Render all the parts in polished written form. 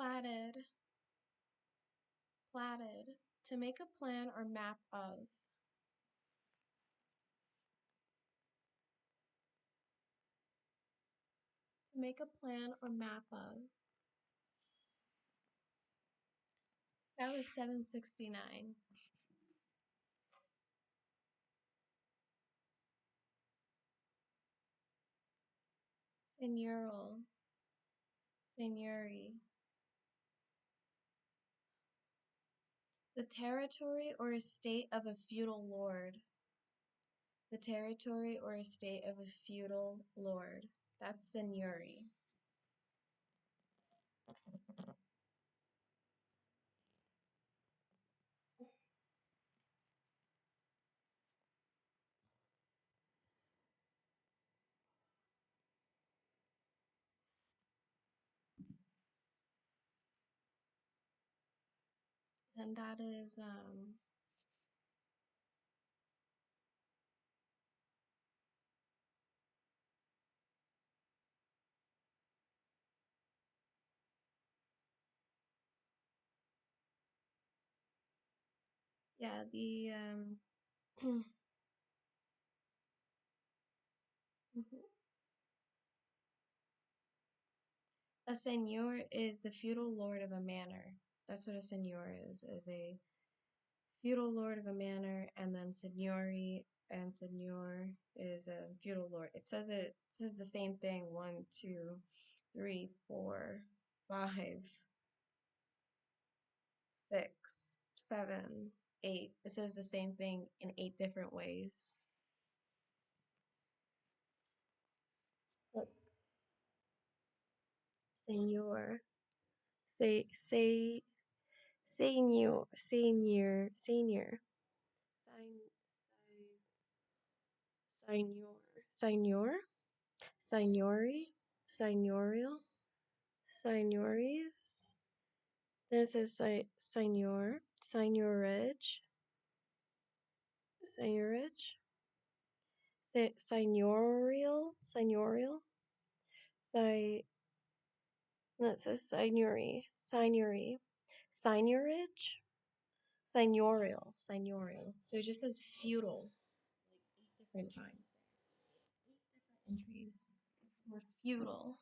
Platted. Platted. To make a plan or map of. To make a plan or map of. That was 769. Seigneural. Seigneury. The territory or estate of a feudal lord. The territory or estate of a feudal lord. That's seigneury. And that is, yeah, the, a seigneur is the feudal lord of a manor. That's what a seigneur is a feudal lord of a manor, and then seigneury and seigneur is a feudal lord. It says the same thing 1, 2, 3, 4, 5, 6, 7, 8. It says the same thing in 8 different ways. Look, seigneur, seigneur, seigneur, seigneur, seigneur, seigneur, seigneury, seigneurial, seigneurious. Then it says seigneur, seigneurage, seigneurage, seigneurial, seigneurial, no, it says seigneury, seigneury, seigneurage, seigneurial, seigneurial. So it just says feudal, like 8 different times. 8 different entries for feudal.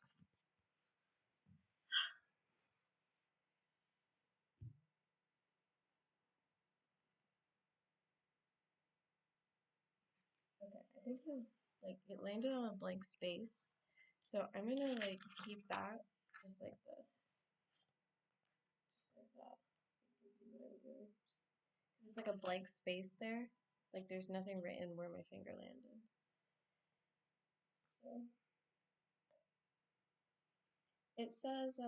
Okay, I think this is like it landed on a blank space. So I'm gonna like keep that just like this. Just like that. You can see what I'm doing. It's like a blank space there. Like there's nothing written where my finger landed. So it says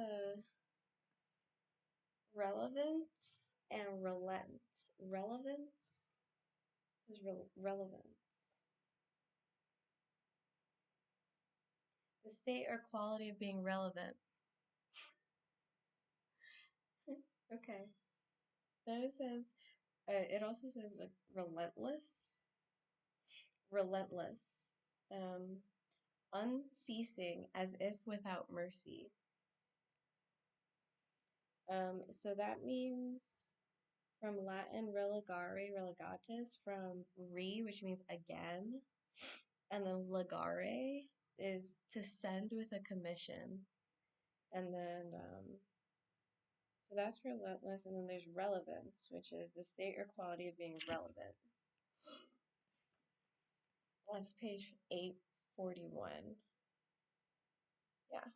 relevance and relent. Relevance is relevance. The state or quality of being relevant. Okay. Then it says it also says like relentless. Relentless. Um unceasing, as if without mercy. So that means from Latin religare, religatus, from which means again, and then legare is to send with a commission. And then, so that's relentless, and then there's relevance, which is the state or quality of being relevant. That's page 841. Yeah.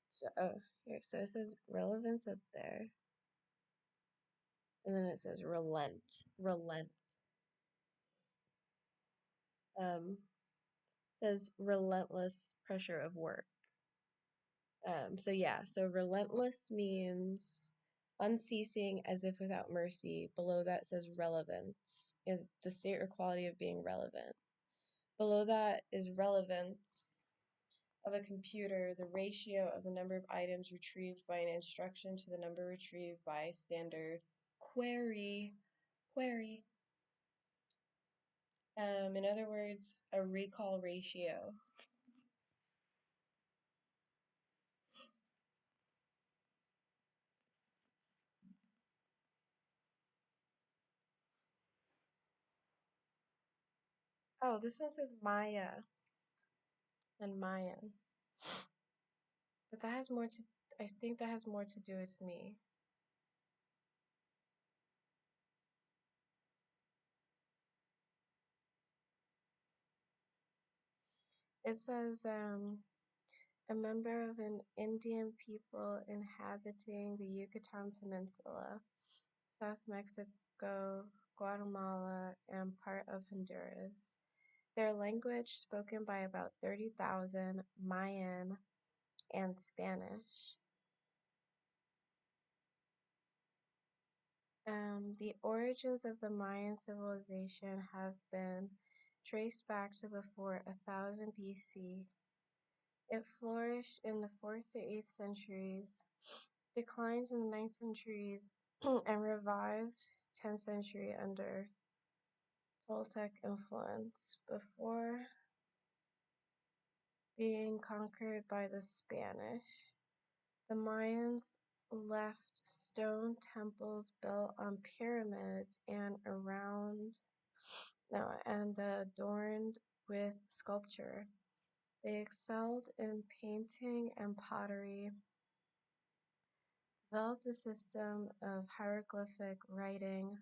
So, here, so it says relevance up there. And then it says relent. Relent. Says relentless pressure of work. So yeah, so relentless means unceasing as if without mercy. Below that says relevance, in the state or quality of being relevant. Below that is relevance of a computer, the ratio of the number of items retrieved by an instruction to the number retrieved by standard query. Query. In other words, a recall ratio. Oh, this one says Maya and Mayan. But that has more to, I think that has more to do with me. It says, a member of an Indian people inhabiting the Yucatan Peninsula, South Mexico, Guatemala, and part of Honduras. Their language spoken by about 30,000 Mayan and Spanish. The origins of the Mayan civilization have been traced back to before 1000 BC. It flourished in the 4th to 8th centuries, declined in the 9th centuries, and revived 10th century under Toltec influence before being conquered by the Spanish. The Mayans left stone temples built on pyramids and adorned with sculpture. They excelled in painting and pottery, developed a system of hieroglyphic writing,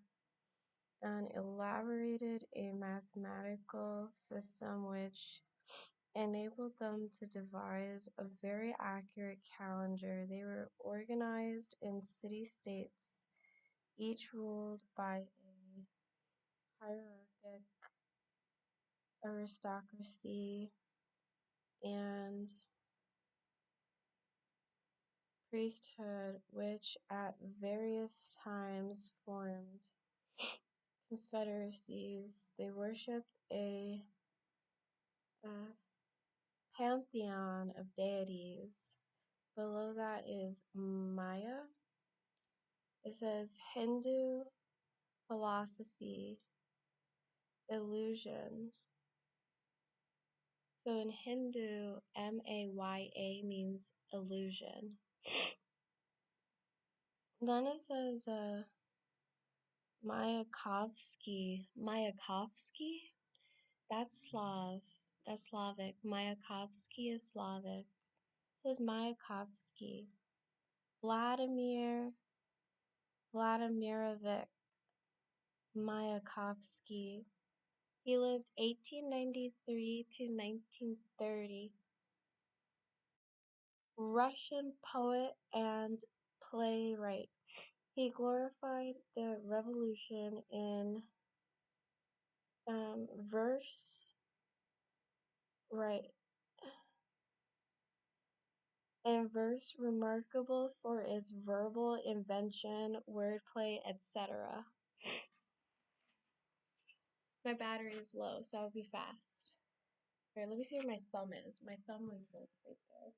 and elaborated a mathematical system which enabled them to devise a very accurate calendar. They were organized in city-states, each ruled by a hierarchic aristocracy and priesthood, which at various times formed confederacies. They worshipped a pantheon of deities. Below that is Maya. It says Hindu philosophy, illusion. So in Hindu, Maya means illusion. Then it says Mayakovsky. Mayakovsky? That's Slav. That's Slavic. Mayakovsky is Slavic. It says Mayakovsky. Vladimirovich Mayakovsky. He lived 1893 to 1930. Russian poet and playwright. He glorified the revolution in verse, right, and verse remarkable for its verbal invention, wordplay, etc. My battery is low, so I'll be fast. Alright, let me see where my thumb is. My thumb is like right there.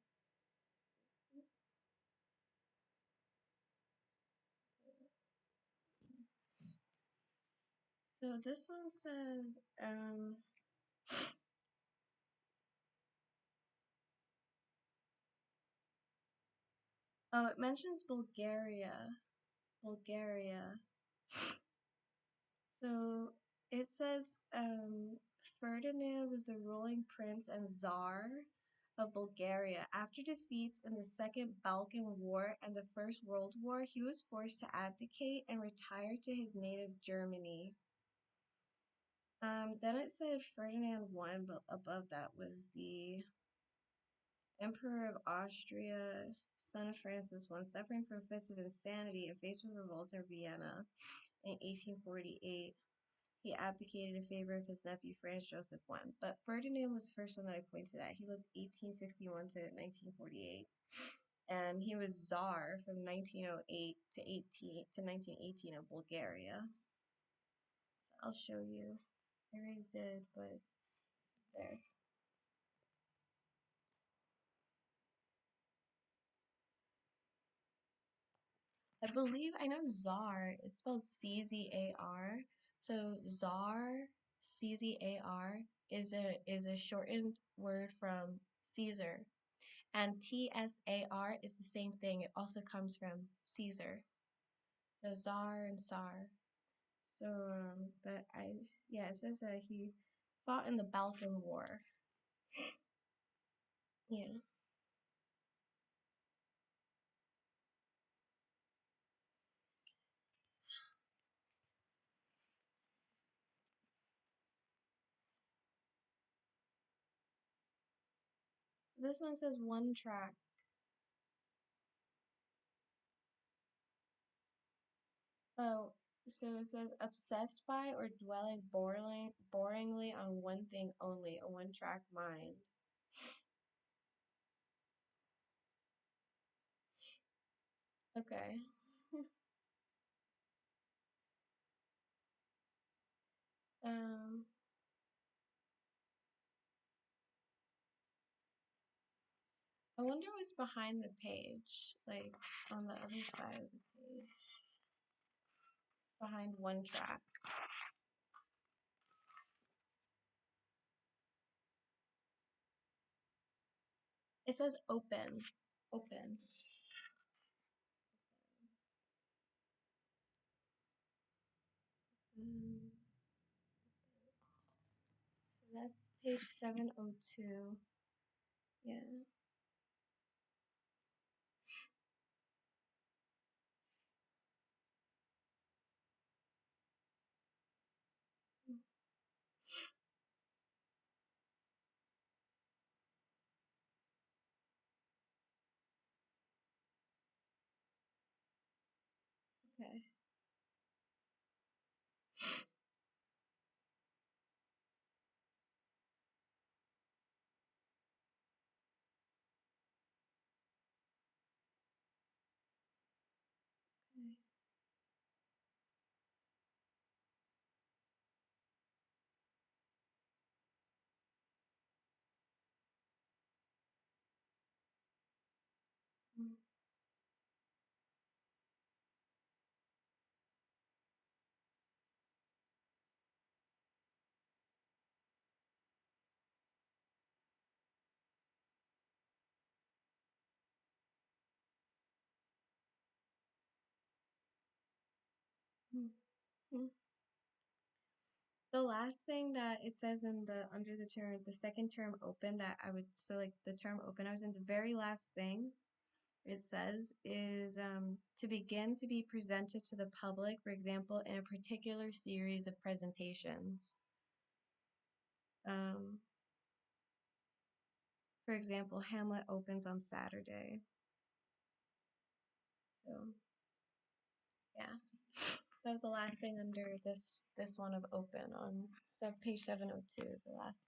So this one says, oh, it mentions Bulgaria. Bulgaria. So it says Ferdinand was the ruling prince and Tsar of Bulgaria. After defeats in the Second Balkan War and the First World War, he was forced to abdicate and retire to his native Germany. Then it said Ferdinand I, but above that was the Emperor of Austria, son of Francis I, suffering from fits of insanity and faced with revolts in Vienna in 1848. He abdicated in favor of his nephew Franz Joseph I. But Ferdinand was the first one that I pointed at. He lived 1861 to 1948. And he was Tsar from 1908 to 1918 of Bulgaria. So I'll show you. I already did, but there. I believe I know Czar. It's spelled C-Z-A-R. So Czar, C-Z-A-R, is a shortened word from Caesar. And T-S-A-R is the same thing. It also comes from Caesar. So Czar and Tsar. So, it says that he Fought in the Balkan War. Yeah. So this one says one track. Oh, so it says obsessed by or dwelling boringly on one thing only, a one-track mind. Okay. Um, I wonder what's behind the page, like on the other side of the page, behind one track. It says open, open. Um, so that's page 702. Yeah. Okay. Okay. Mm, mm, mm. The last thing that it says in the under the term, the second term open that I was so like the term open, I was in the very last thing it says is to begin to be presented to the public, for example, in a particular series of presentations. Um, for example, Hamlet opens on Saturday. So yeah, that was the last thing under this one of open on page 702, the last